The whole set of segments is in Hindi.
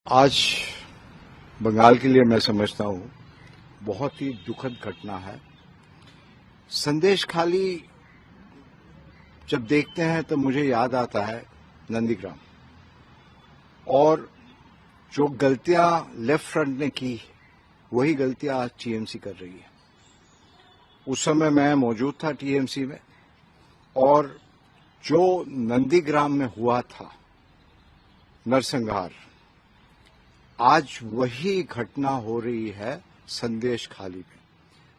आज बंगाल के लिए मैं समझता हूं बहुत ही दुखद घटना है। संदेश खाली जब देखते हैं तो मुझे याद आता है नंदीग्राम, और जो गलतियां लेफ्ट फ्रंट ने की वही गलतियां आज टीएमसी कर रही है। उस समय मैं मौजूद था टीएमसी में, और जो नंदीग्राम में हुआ था नरसंहार, आज वही घटना हो रही है संदेश खाली में,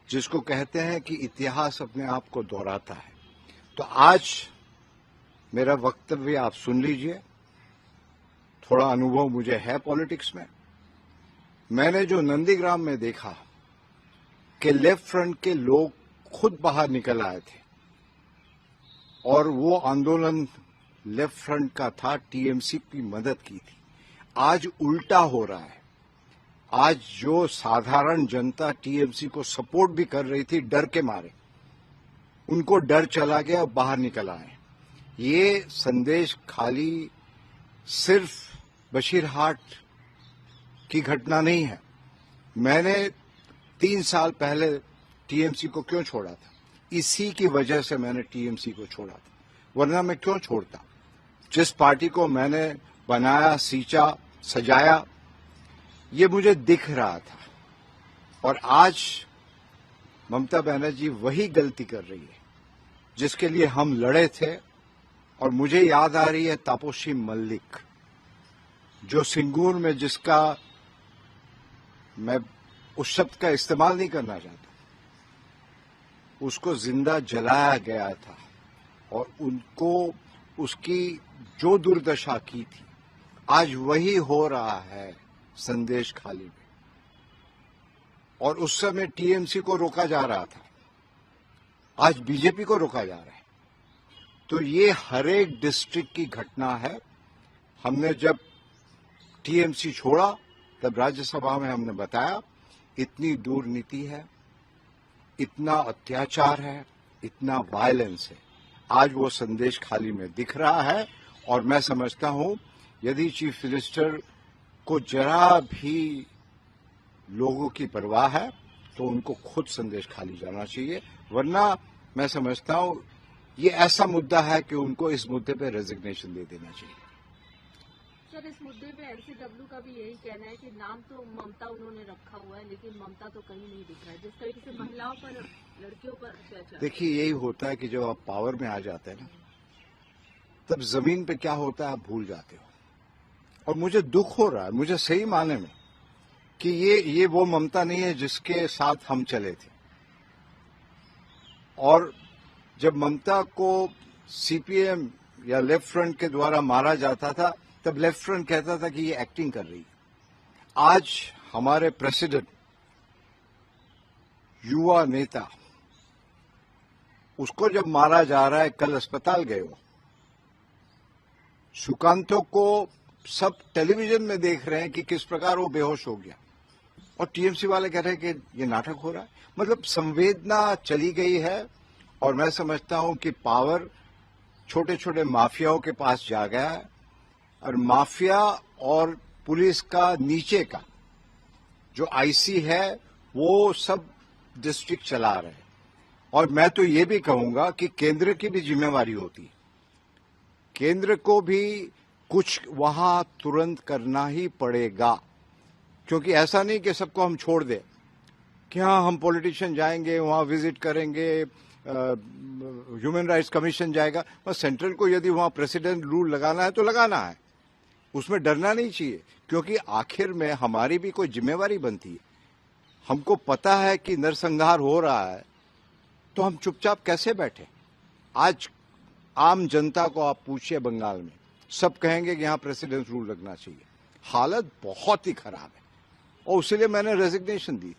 जिसको कहते हैं कि इतिहास अपने आप को दोहराता है। तो आज मेरा वक्तव्य आप सुन लीजिए। थोड़ा अनुभव मुझे है पॉलिटिक्स में। मैंने जो नंदीग्राम में देखा कि लेफ्ट फ्रंट के लोग खुद बाहर निकल आए थे, और वो आंदोलन लेफ्ट फ्रंट का था, टीएमसी की मदद की थी। आज उल्टा हो रहा है। आज जो साधारण जनता टीएमसी को सपोर्ट भी कर रही थी डर के मारे, उनको डर चला गया और बाहर निकल आए। ये संदेश खाली सिर्फ बशीरहाट की घटना नहीं है। मैंने 3 साल पहले टीएमसी को क्यों छोड़ा था? इसी की वजह से मैंने टीएमसी को छोड़ा था, वरना मैं क्यों छोड़ता? जिस पार्टी को मैंने बनाया, सींचा, सजाया, ये मुझे दिख रहा था। और आज ममता बनर्जी वही गलती कर रही है जिसके लिए हम लड़े थे। और मुझे याद आ रही है तापोशी मलिक, जो सिंगूर में, जिसका मैं उस शब्द का इस्तेमाल नहीं करना चाहता, उसको जिंदा जलाया गया था, और उनको उसकी जो दुर्दशा की थी, आज वही हो रहा है संदेश खाली में। और उस समय टीएमसी को रोका जा रहा था, आज बीजेपी को रोका जा रहा है। तो ये हर एक डिस्ट्रिक्ट की घटना है। हमने जब टीएमसी छोड़ा तब राज्यसभा में हमने बताया, इतनी दुर्नीति है, इतना अत्याचार है, इतना वायलेंस है। आज वो संदेश खाली में दिख रहा है। और मैं समझता हूं यदि चीफ मिनिस्टर को जरा भी लोगों की परवाह है तो उनको खुद संदेश खाली जाना चाहिए, वरना मैं समझता हूं ये ऐसा मुद्दा है कि उनको इस मुद्दे पे रेजिग्नेशन दे देना चाहिए। सर, इस मुद्दे पे एलसीडब्ल्यू का भी यही कहना है कि नाम तो ममता उन्होंने रखा हुआ है, लेकिन ममता तो कहीं नहीं दिख रहा है। जिस तरीके से महिलाओं पर, लड़कियों पर अत्याचार। देखिए, यही होता है कि जब आप पावर में आ जाते हैं ना, तब जमीन पे क्या होता है आप भूल जाते हो। और मुझे दुख हो रहा है, मुझे सही माने में, कि ये वो ममता नहीं है जिसके साथ हम चले थे। और जब ममता को सीपीएम या लेफ्ट फ्रंट के द्वारा मारा जाता था, तब लेफ्ट फ्रंट कहता था कि ये एक्टिंग कर रही है। आज हमारे प्रेसिडेंट, युवा नेता, उसको जब मारा जा रहा है, कल अस्पताल गए हो, सुकांतो को सब टेलीविजन में देख रहे हैं कि किस प्रकार वो बेहोश हो गया, और टीएमसी वाले कह रहे हैं कि ये नाटक हो रहा है। मतलब संवेदना चली गई है। और मैं समझता हूं कि पावर छोटे छोटे माफियाओं के पास जा गया है, और माफिया और पुलिस का नीचे का जो आईसी है वो सब डिस्ट्रिक्ट चला रहे हैं। और मैं तो ये भी कहूंगा कि केंद्र की भी जिम्मेवारी होती है। केंद्र को भी कुछ वहां तुरंत करना ही पड़ेगा, क्योंकि ऐसा नहीं कि सबको हम छोड़ दें कि हाँ हम पॉलिटिशियन जाएंगे, वहां विजिट करेंगे, ह्यूमन राइट्स कमीशन जाएगा। बस सेंट्रल को यदि वहां प्रेसिडेंट रूल लगाना है तो लगाना है, उसमें डरना नहीं चाहिए, क्योंकि आखिर में हमारी भी कोई जिम्मेवारी बनती है। हमको पता है कि नरसंहार हो रहा है, तो हम चुपचाप कैसे बैठे? आज आम जनता को आप पूछिए बंगाल में, सब कहेंगे कि यहां प्रेसिडेंट रूल लगना चाहिए। हालत बहुत ही खराब है, और इसलिए मैंने रेजिग्नेशन दी थी।